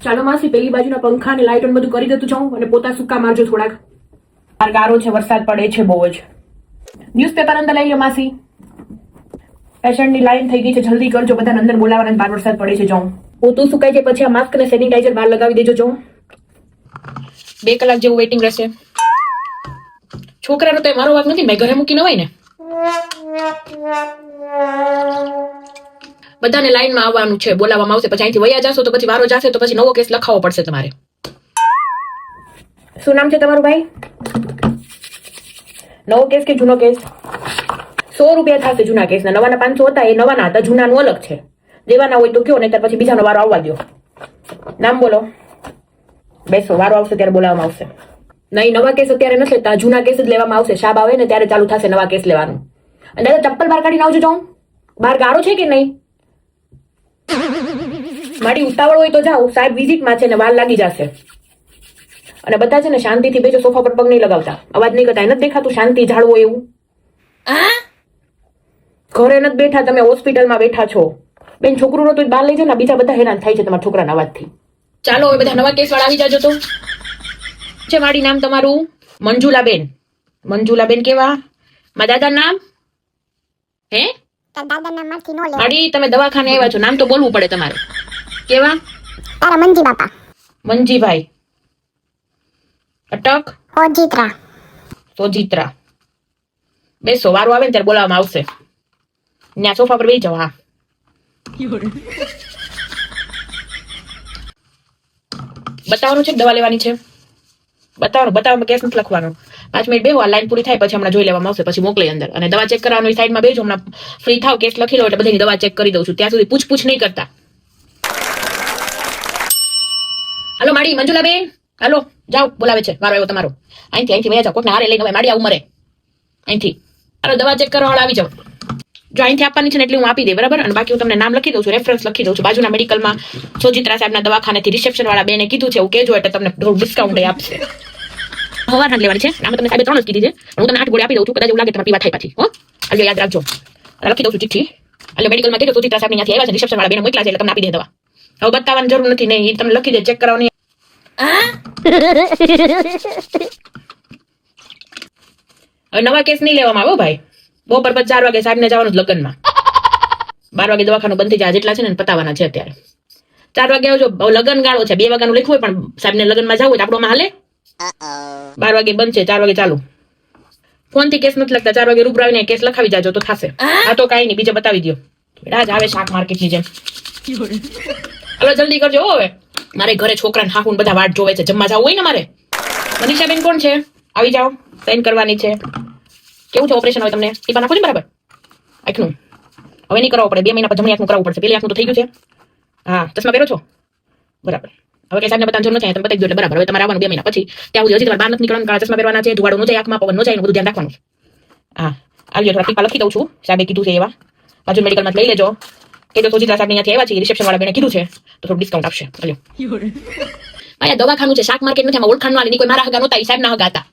ચાલો માસી પેલી બાજુના પંખા ને લાઇટ બધું કરી દેતું જાઉં અને પોતા સૂકા મારજો થોડાક. બાર ગારો છે, વરસાદ પડે છે બહુ જ. ન્યૂઝપેપર અંદર લઈ લો માસી. પેશન્ટની લાઈન થઈ ગઈ છે, જલ્દી કરજો, બધાને અંદર બોલાવવાના, બહાર વરસાદ પડે છે. જાઉં પોતું સુકાઈ જાય પછી આ માસ્ક અને સેનિટાઈઝર બહાર લગાવી દેજો. જાઉં 2 કલાક જેવું વેઇટિંગ રહેશે. છોકરાનો તો મારો વાક નથી, મેં ઘરે મૂકી ન હોય ને. બધાને લાઈનમાં આવવાનું છે, બોલાવવામાં આવશે. પછી અહીંથી વયા જશો તો પછી વારો જશે તો પછી નવો કેસ લખાવવો પડશે તમારે. શું નામ છે તમારું ભાઈ? નવો કેસ કે જૂનો કેસ? 100 રૂપિયા થશે જૂના કેસના. નવાના 500 હતા, એ નવાના હતા, જૂનાનું અલગ છે. દેવાના હોય તો કયો, નહીં પછી બીજાનો વારો આવવા દો. નામ બોલો. બેસો, વારો આવશે ત્યારે બોલાવવામાં આવશે. નહીં, નવા કેસ અત્યારે નથી લેતા, જૂના કેસ જ લેવામાં આવશે. શાબ આવે ને ત્યારે ચાલુ થશે નવા કેસ લેવાનું. અને દાદા ચપ્પલ બહાર કાઢીને આવજો. જાઉં બહાર ગારો છે કે નહીં? મારી ઉતાવળ હોય તો જાઓ, સાહેબ વિઝિટમાં છે ને વાર લાગી જશે. અને બધા છે ને શાંતિથી બેસો, સોફા પર પગ નહીં લગાવતા, અવાજ નહીં કરતા. નથી દેખાતું શાંતિ જાળવો એવું? ઘરે નથી બેઠા, તમે હોસ્પિટલમાં બેઠા છો. બેન છોકરું તો બહાર લઈ જાય ને, બીજા બધા હેરાન થાય છે તમારા છોકરાના અવાજથી. ચાલો હવે બધા નવા કેસ વાળા આવી જાજો. તો છે મારી નામ તમારું? મંજુલાબેન. મંજુલાબેન કેવા? મારા દાદા નામ? હે મારી તમે દવાખાને આવ્યા છો, નામ તો બોલવું પડે તમારે. કેવા? તારા મંજી બાપા. મંજીભાઈ. અટક? ઓજીત્રા. સોજિત્રા. બેસો, વારો આવે ને ત્યારે બોલાવવામાં આવશે. ત્યાં સોફા પર બેસી જાઓ. હા બતાવવાનું છે, દવા લેવાની છે. બતાવવામાં કેસ નથી લખવાનો. 5 મિનિટ બેહો, આ લાઈન પૂરી થાય પછી હમણાં જોઈ લેવામાં આવશે, પછી મોકલી અંદર. અને દવા ચેક કરવાનું સાઈડમાં બેજો, હમણાં ફ્રી થાવ કેસ લખી લો એટલે બધાની દવા ચેક કરી દઉં છું. ત્યાં સુધી પૂછ નહીં કરતા. હાલો માડી, મંજુલાબેન હાલો જાઓ, બોલાવે છે, વારો આવ્યો તમારો. અહીંથી વયા જાઓ, કોઈને હારે લઈને હવે માડી આવું મરે અહીંથી. હાલો દવા ચેક કરવા વાળા આવી જાઓ. જો અહીંથી આપવાની છે ને એટલે હું આપી દે, બરાબર? અને બાકી હું તમને નામ લખી દઉં છું, રેફરન્સ લખી દઉં છું. બાજુના મેડિકલમાં સોજિત્રા સાહેબના દવાખાનેથી રિસેપ્શન વાળા બેને કીધું છે, એવું કહેજો એટલે તમને થોડું ડિસ્કાઉન્ટ આપશે. હવાર હાથ લેવાની છે. આમાં તમને સાહેબે 3 જ કીધી છે, હું તમને 8 ગોળી આપી દઉં છું. કદાચ એવું લાગે તમારે પીવા થાય પાછી. હો હાલો યાદ રાખજો. લખી દઉં છું ચિઠ્ઠી. એટલે મેડિકલમાં કીધું સોજિત્રા સાહેબ ત્યાંથી આવ્યા છે, રિસેપ્શન વાળા બેને મોકલા છે એટલે તમને આપી દે દવા. હવે બતાવવાની જરૂર નથી, નહીં તમને લખી દે, ચેક કરવાની. હવે નવા કેસ નહીં લેવામાં આવો ભાઈ. બપોર પછી 4 વાગે સાહેબને જવાનું જ લગ્નમાં. 12 વાગે દવાખાનું બંધ થઈ જાય, જેટલા છે ને પતાવવાના છે અત્યારે. 4 વાગે આવજો. લગ્ન ગાળો છે, 2 વાગ્યાનું લખ્યું હોય પણ સાહેબને લગ્નમાં જવું હોય તો આપણોમાં હાલે. 12 વાગે બંધ છે, 4 વાગે ચાલુ. ફોન થી કેસ નથી લખતા, 4 વાગે રૂબરૂ આવીને કેસ લખાવી જાજો તો થશે. આ તો કઈ નહીં, બીજે બતાવી દો. રાજ આવે શાક માર્કેટ ની જેમ. હવે જલ્દી કરજો. હવે મારે ઘરે છોકરાને હાહુન બધા વાટ જોવે છે, જમવા જવું હોય ને મારે. મનીષાબેન કોણ છે? આવી જાઓ, સાઈન કરવાની છે. કેવું છે ઓપરેશન? હોય તમને ટીપા નાખો છે બરાબર આંખનું? હવે નહીં કરાવવું પડે, 2 મહિના પછી જમણી આંખનું કરાવવું પડશે. પેલી આંખનું તો થઈ ગયું છે. હા ચશ્મા પહેરો છો બરાબર. હવે કઈ સાહેબને બતાવવાનું જરૂર નથી, તમે બતાવી દો એટલે બરાબર. હવે તમારે આવવાનું 2 મહિના પછી. ત્યાં સુધી હજી તમારે બહાર નથી નીકળવાનું, કાળા ચશ્મા પહેરવાના છે, ધુવાડો ન જાય આંખમાં, પવન ન જાય, બધું ધ્યાન રાખવાનું. હા આવજો, થોડા ટીપા લખી દઉં છું, સાહેબે કીધું છે એવા. બાજુ મેડિકલમાં લઈ લેજો. કે તો સોજિત્રા સાહેબ અહીંયાથી આવ્યા છે, રિસેપ્શન વાળા બેને કીધું છે તો થોડું ડિસ્કાઉન્ટ આપશે. ચાલો અહીંયા દવાખાનું છે, શાક માર્કેટ નથી. આમાં ઓળખાણ વાળી કોઈ મારા હગા નહોતા, સાહેબ ના હગા હતા.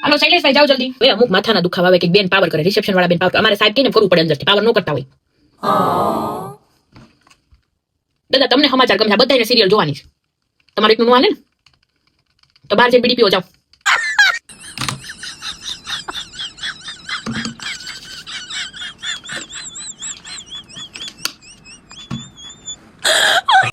હાલો શૈલેષભાઈ જાઓ જલ્દી. હવે અમુક માથાના દુખાવા આવે કે બેન પાવર કરે, રિસેપ્શન વાળા બેન પાવર. અમારે સાહેબ કહીને કરવું પડે અંદરથી, પાવર ન કરતા હોય. દાદા તમને સમાચાર ગમે, બધાને સિરિયલ જોવાની છે. તમારે એકનું નો હાલે ને તો બહાર જઈને બીડી પીવો જાઓ.